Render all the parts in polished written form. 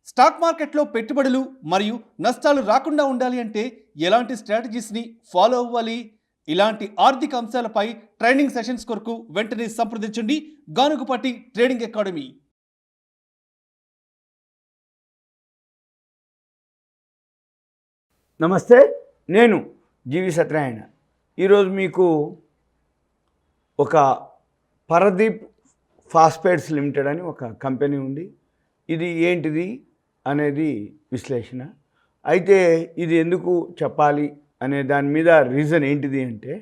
Stock మార్కెట్లో పెట్టుబడులు మరియు నష్టాలు రాకుండా ఉండాలి అంటే ఎలాంటి స్ట్రాటజీస్ని ఫాలో అవ్వాలి? ఇలాంటి ఆర్థిక అంశాలపై ట్రైనింగ్ సెషన్స్ కొరకు వెంటనే సంప్రదించండి గానుగుపాటి ట్రేడింగ్ అకాడమీ. నమస్తే, నేను జీవి సత్యనారాయణ. ఈరోజు మీకు ఒక పరదీప్ ఫాస్ఫేట్స్ లిమిటెడ్ అని ఒక కంపెనీ ఉంది. ఇది ఏంటిది అనేది విశ్లేషణ. అయితే ఇది ఎందుకు చెప్పాలి అనే దాని మీద రీజన్ ఏంటిది అంటే,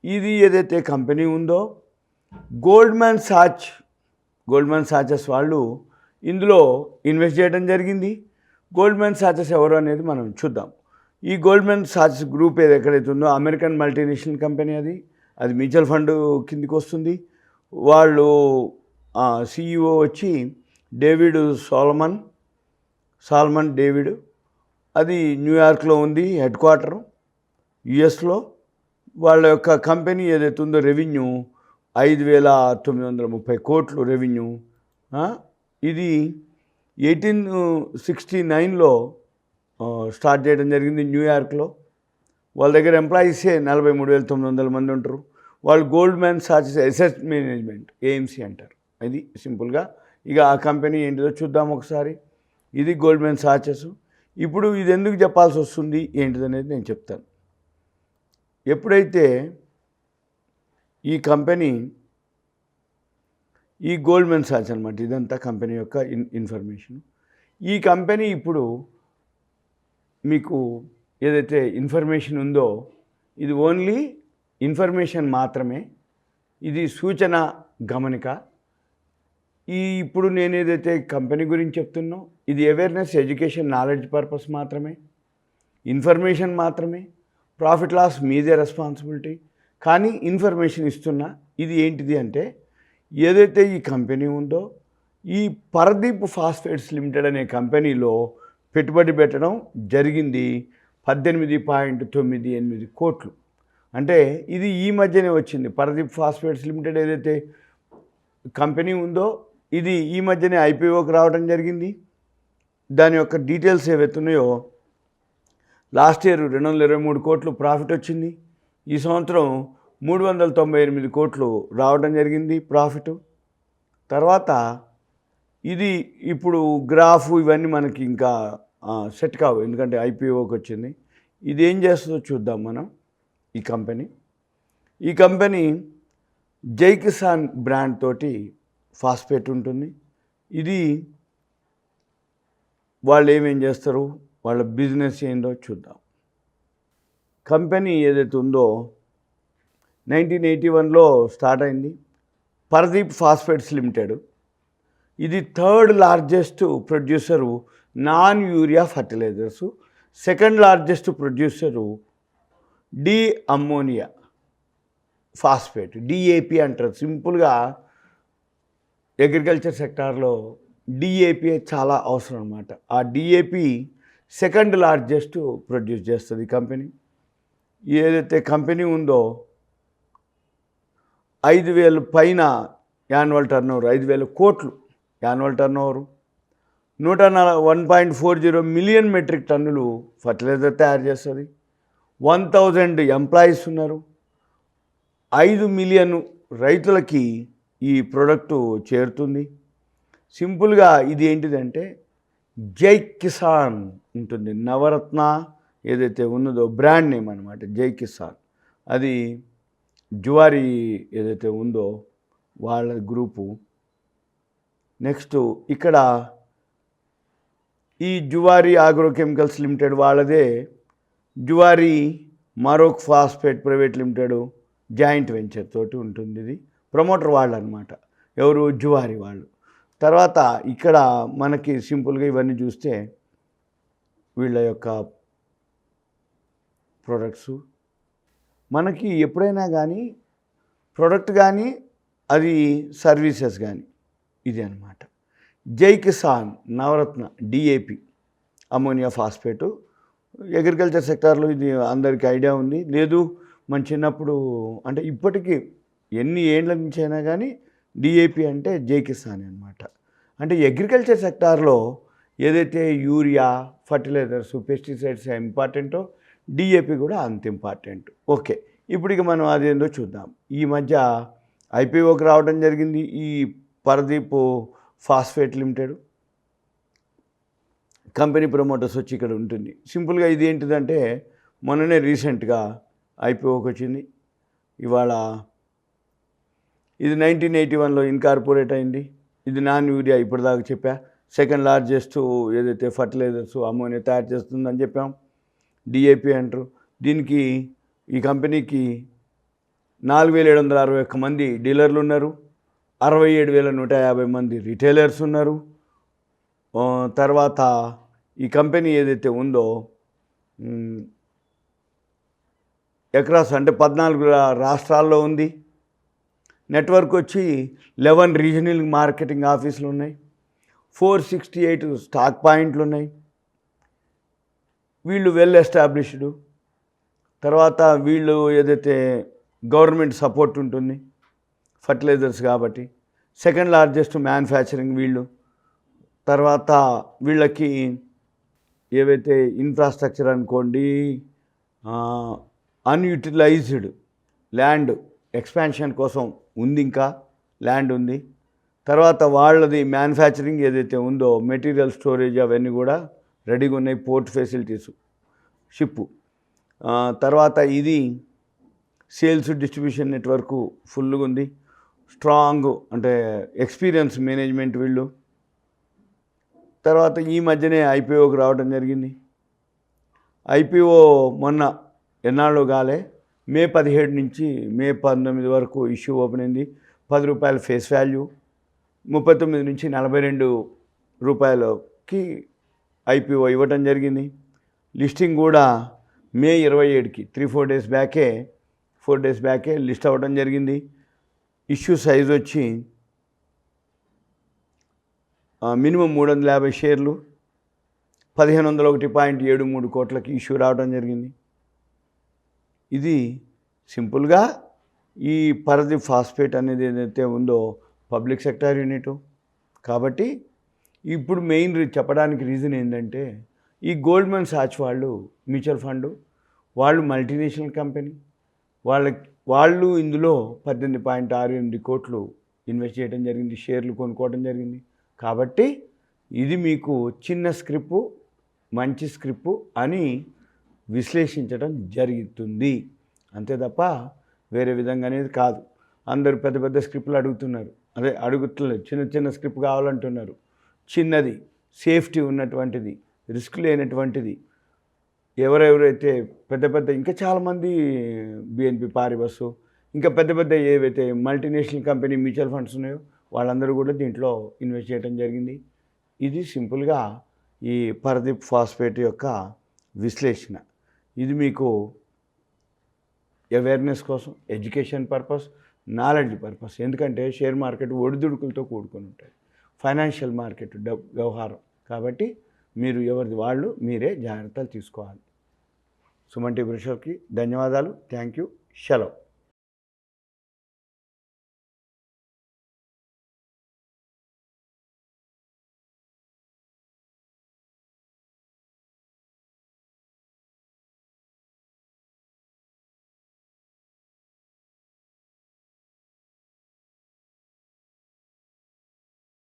ఇది ఏదైతే కంపెనీ ఉందో గోల్డ్మన్ సాచెస్ వాళ్ళు ఇందులో ఇన్వెస్ట్ చేయడం జరిగింది. గోల్డ్మన్ సాచెస్ ఎవరు అనేది మనం చూద్దాం. ఈ గోల్డ్మన్ సాచెస్ గ్రూప్ ఎక్కడైతే ఉందో అమెరికన్ మల్టీనేషనల్ కంపెనీ, అది మ్యూచువల్ ఫండ్ కిందికి వస్తుంది. వాళ్ళు CEO వచ్చి డేవిడ్ సాల్మన్ డేవిడ్. అది న్యూయార్క్లో ఉంది హెడ్ క్వార్టర్, యుఎస్లో. వాళ్ళ యొక్క కంపెనీ ఏదైతే ఉందో రెవెన్యూ 5,930 కోట్లు రెవెన్యూ. ఇది 1869లో స్టార్ట్ చేయడం జరిగింది న్యూయార్క్లో. వాళ్ళ దగ్గర ఎంప్లాయీసే 43,900 మంది ఉంటారు. వాళ్ళు Goldman Sachs asset management AMC అంటారు. అది సింపుల్గా. ఇక ఆ కంపెనీ ఏంటిదో చూద్దాం ఒకసారి. ఇది గోల్డ్మన్ సాచెస్. ఇప్పుడు ఇది ఎందుకు చెప్పాల్సి వస్తుంది ఏంటిదనేది నేను చెప్తాను. ఎప్పుడైతే ఈ కంపెనీ ఈ గోల్డ్మన్ సాచెస్ అనమాట, ఇదంతా కంపెనీ యొక్క ఇన్ఫర్మేషన్. ఈ కంపెనీ ఇప్పుడు మీకు ఏదైతే ఇన్ఫర్మేషన్ ఉందో ఇది ఓన్లీ ఇన్ఫర్మేషన్ మాత్రమే. ఇది సూచన, గమనిక. ఇప్పుడు నేను ఏదైతే కంపెనీ గురించి చెప్తున్నో ఇది అవేర్నెస్, ఎడ్యుకేషన్, నాలెడ్జ్ పర్పస్ మాత్రమే, ఇన్ఫర్మేషన్ మాత్రమే. ప్రాఫిట్ లాస్ మీదే రెస్పాన్సిబిలిటీ. కానీ ఇన్ఫర్మేషన్ ఇస్తున్నా. ఇది ఏంటిది అంటే, ఏదైతే ఈ కంపెనీ ఉందో ఈ పరదీప్ ఫాస్ఫేట్స్ లిమిటెడ్ అనే కంపెనీలో పెట్టుబడి పెట్టడం జరిగింది 18.98 కోట్లు. అంటే ఇది ఈ మధ్యనే వచ్చింది. పరదీప్ ఫాస్ఫేట్స్ లిమిటెడ్ ఏదైతే కంపెనీ ఉందో ఇది ఈ మధ్యనే IPOకి రావడం జరిగింది. దాని యొక్క డీటెయిల్స్ ఏవైతే ఉన్నాయో, లాస్ట్ ఇయర్ 223 కోట్లు ప్రాఫిట్ వచ్చింది. ఈ సంవత్సరం 398 కోట్లు రావడం జరిగింది ప్రాఫిట్. తర్వాత ఇది ఇప్పుడు గ్రాఫ్ ఇవన్నీ మనకి ఇంకా సెట్ కావు, ఎందుకంటే IPOకి వచ్చింది. ఇది ఏం చేస్తుందో చూద్దాం మనం. ఈ కంపెనీ జై కిసాన్ బ్రాండ్ తోటి ఫాస్ఫేట్ ఉంటుంది. ఇది వాళ్ళు ఏమేం చేస్తారు, వాళ్ళ బిజినెస్ ఏందో చూద్దాం. కంపెనీ ఏదైతే ఉందో 1981లో స్టార్ట్ అయింది. Paradeep phosphates limited. ఇది 3rd largest producer non urea fertilisers. 2nd largest producer ammonia phosphate, DAP అంటారు. సింపుల్గా అగ్రికల్చర్ సెక్టార్లో DAP చాలా అవసరం అన్నమాట. ఆ DAP 2nd లార్జెస్ట్ ప్రొడ్యూస్ చేస్తుంది ఈ కంపెనీ. ఏదైతే కంపెనీ ఉందో 5,000 పైన యాన్యువల్ టర్నోవర్, 5,000 కోట్లు యాన్యువల్ టర్నోవరు. 140 మిలియన్ మెట్రిక్ టన్నులు ఫర్టిలైజర్ తయారు చేస్తుంది. 1,000 ఎంప్లాయీస్ ఉన్నారు. 5 మిలియన్ రైతులకి ఈ ప్రోడక్టు చేరుతుంది. సింపుల్గా ఇది ఏంటిదంటే జై కిసాన్ ఉంటుంది. నవరత్న ఏదైతే ఉన్నదో బ్రాండ్ నేమ్ అనమాట జై కిసాన్. అది జువారీ ఏదైతే ఉందో వాళ్ళ గ్రూపు. నెక్స్ట్ ఇక్కడ ఈ జువారీ ఆగ్రోకెమికల్స్ లిమిటెడ్ వాళ్ళదే Zuari Maroc phosphate private limited joint venture తోటి ఉంటుంది. ఇది ప్రమోటర్ వాళ్ళు అనమాట. ఎవరు? జువారీ వాళ్ళు. తర్వాత ఇక్కడ మనకి సింపుల్గా ఇవన్నీ చూస్తే వీళ్ళ యొక్క ప్రొడక్ట్స్ మనకి ఎప్పుడైనా కానీ ప్రోడక్ట్ కానీ అది సర్వీసెస్ కానీ ఇది అనమాట. జై కిసాన్ నవరత్న DAP అమ్మోనియా ఫాస్ఫేటు. అగ్రికల్చర్ సెక్టార్లో ఇది అందరికీ ఐడియా ఉంది. లేదు మన చిన్నప్పుడు అంటే ఇప్పటికీ ఎన్ని ఏండ్ల నుంచి అయినా కానీ DAP అంటే జై కిసాన్ అనమాట. అంటే అగ్రికల్చర్ సెక్టార్లో ఏదైతే యూరియా, ఫర్టిలైజర్స్, పెస్టిసైడ్స్ ఇంపార్టెంటో డిఏపి కూడా అంత ఇంపార్టెంట్. ఓకే, ఇప్పుడు ఇక మనం అదేందో చూద్దాం. ఈ మధ్య ఐపీఓకి రావడం జరిగింది ఈ Paradip phosphate limited. Company promoters వచ్చి ఇక్కడ ఉంటుంది. సింపుల్గా ఇది ఏంటిదంటే మొన్ననే రీసెంట్గా ఐపీఓకి వచ్చింది. ఇవాళ ఇది 1981లో ఇన్కార్పొరేట్ అయింది. ఇది నాన్ యూరియా ఇప్పటిదాకా చెప్పా. సెకండ్ లార్జెస్ట్ ఏదైతే ఫర్టిలైజర్స్ అమ్మోనియా తయారు చేస్తుందని చెప్పాం. డిఏపి అంటారు. దీనికి ఈ కంపెనీకి 4761 మంది డీలర్లు ఉన్నారు. 67,150 మంది రిటైలర్స్ ఉన్నారు. తర్వాత ఈ కంపెనీ ఏదైతే ఉందో ఎక్రాస్ అంటే 14 రాష్ట్రాల్లో ఉంది. నెట్వర్క్ వచ్చి 11 రీజనల్ మార్కెటింగ్ ఆఫీసులు ఉన్నాయి. 468 స్టాక్ పాయింట్లు ఉన్నాయి. వీళ్ళు వెల్ ఎస్టాబ్లిష్డ్. తర్వాత వీళ్ళు ఏదైతే గవర్నమెంట్ సపోర్ట్ ఉంటుంది ఫర్టిలైజర్స్ కాబట్టి. సెకండ్ లార్జెస్ట్ మ్యానుఫ్యాక్చరింగ్ వీళ్ళు. తర్వాత వీళ్ళకి ఏవైతే ఇన్ఫ్రాస్ట్రక్చర్ అనుకోండి, అన్యూటిలైజ్డ్ ల్యాండ్ ఎక్స్పాన్షన్ కోసం ఉంది, ఇంకా ల్యాండ్ ఉంది. తర్వాత వాళ్ళది మ్యానుఫ్యాక్చరింగ్ ఏదైతే ఉందో మెటీరియల్ స్టోరేజ్ అవన్నీ కూడా రెడీగా ఉన్నాయి. Port facilities, ship. తర్వాత ఇది సేల్స్ డిస్ట్రిబ్యూషన్ నెట్వర్క్ ఫుల్గా ఉంది. స్ట్రాంగ్ అంటే ఎక్స్పీరియన్స్ మేనేజ్మెంట్ వీళ్ళు. తర్వాత ఈ మధ్యనే ఐపీఓకి రావడం జరిగింది. ఐపీఓ మొన్న ఎన్నాళ్ళు కాలే, మే 17 నుంచి మే 19 వరకు ఇష్యూ ఓపెన్ అయింది. ₹10 ఫేస్ వాల్యూ, 39 నుంచి 42 రూపాయలకి ఐపీఓ ఇవ్వటం జరిగింది. లిస్టింగ్ కూడా మే 27కి 4 డేస్ బ్యాకే లిస్ట్ అవ్వడం జరిగింది. ఇష్యూ సైజ్ వచ్చి మినిమం 350 షేర్లు, 1501.73 కోట్లకి ఇష్యూ రావడం జరిగింది. ఇది సింపుల్గా ఈ పరదీప్ ఫాస్ఫేట్ అనేది ఏదైతే ఉందో పబ్లిక్ సెక్టార్ యూనిట్. కాబట్టి ఇప్పుడు మెయిన్ చెప్పడానికి రీజన్ ఏంటంటే ఈ గోల్డ్మన్ సాచ్ వాళ్ళు మ్యూచువల్ ఫండ్ వాళ్ళు మల్టీనేషనల్ కంపెనీ, వాళ్ళు ఇందులో 18.68 కోట్లు ఇన్వెస్ట్ చేయడం జరిగింది, షేర్లు కొనుక్కోవడం జరిగింది. కాబట్టి ఇది మీకు చిన్న స్క్రిప్పు, మంచి స్క్రిప్పు అని విశ్లేషించడం జరుగుతుంది, అంతే తప్ప వేరే విధంగా అనేది కాదు. అందరూ పెద్ద పెద్ద స్క్రిప్టులు అడుగుతున్నారు, అడుగుతలేదు, చిన్న చిన్న స్క్రిప్ట్ కావాలంటున్నారు. చిన్నది, సేఫ్టీ ఉన్నటువంటిది, రిస్క్ లేనటువంటిది, ఎవరెవరైతే పెద్ద పెద్ద ఇంకా చాలామంది బిఎన్పి పారిబస్ ఇంకా పెద్ద పెద్ద ఏవైతే మల్టీనేషనల్ కంపెనీ మ్యూచువల్ ఫండ్స్ ఉన్నాయో వాళ్ళందరూ కూడా దీంట్లో ఇన్వెస్ట్ చేయడం జరిగింది. ఇది సింపుల్గా ఈ పరదీప్ ఫాస్ఫేట్ యొక్క విశ్లేషణ. ఇది మీకు అవేర్నెస్ కోసం, ఎడ్యుకేషన్ పర్పస్, నాలెడ్జ్ పర్పస్. ఎందుకంటే షేర్ మార్కెట్ ఒడిదుడుకులతో కూడుకొని ఉంటుంది, ఫైనాన్షియల్ మార్కెట్ వ్యవహారం. కాబట్టి మీరు ఎవరిది వాళ్ళు మీరే జాగ్రత్తలు తీసుకోవాలి. సుమన్ టీవీ ప్రేక్షకులకి ధన్యవాదాలు. Thank you. సెలవు.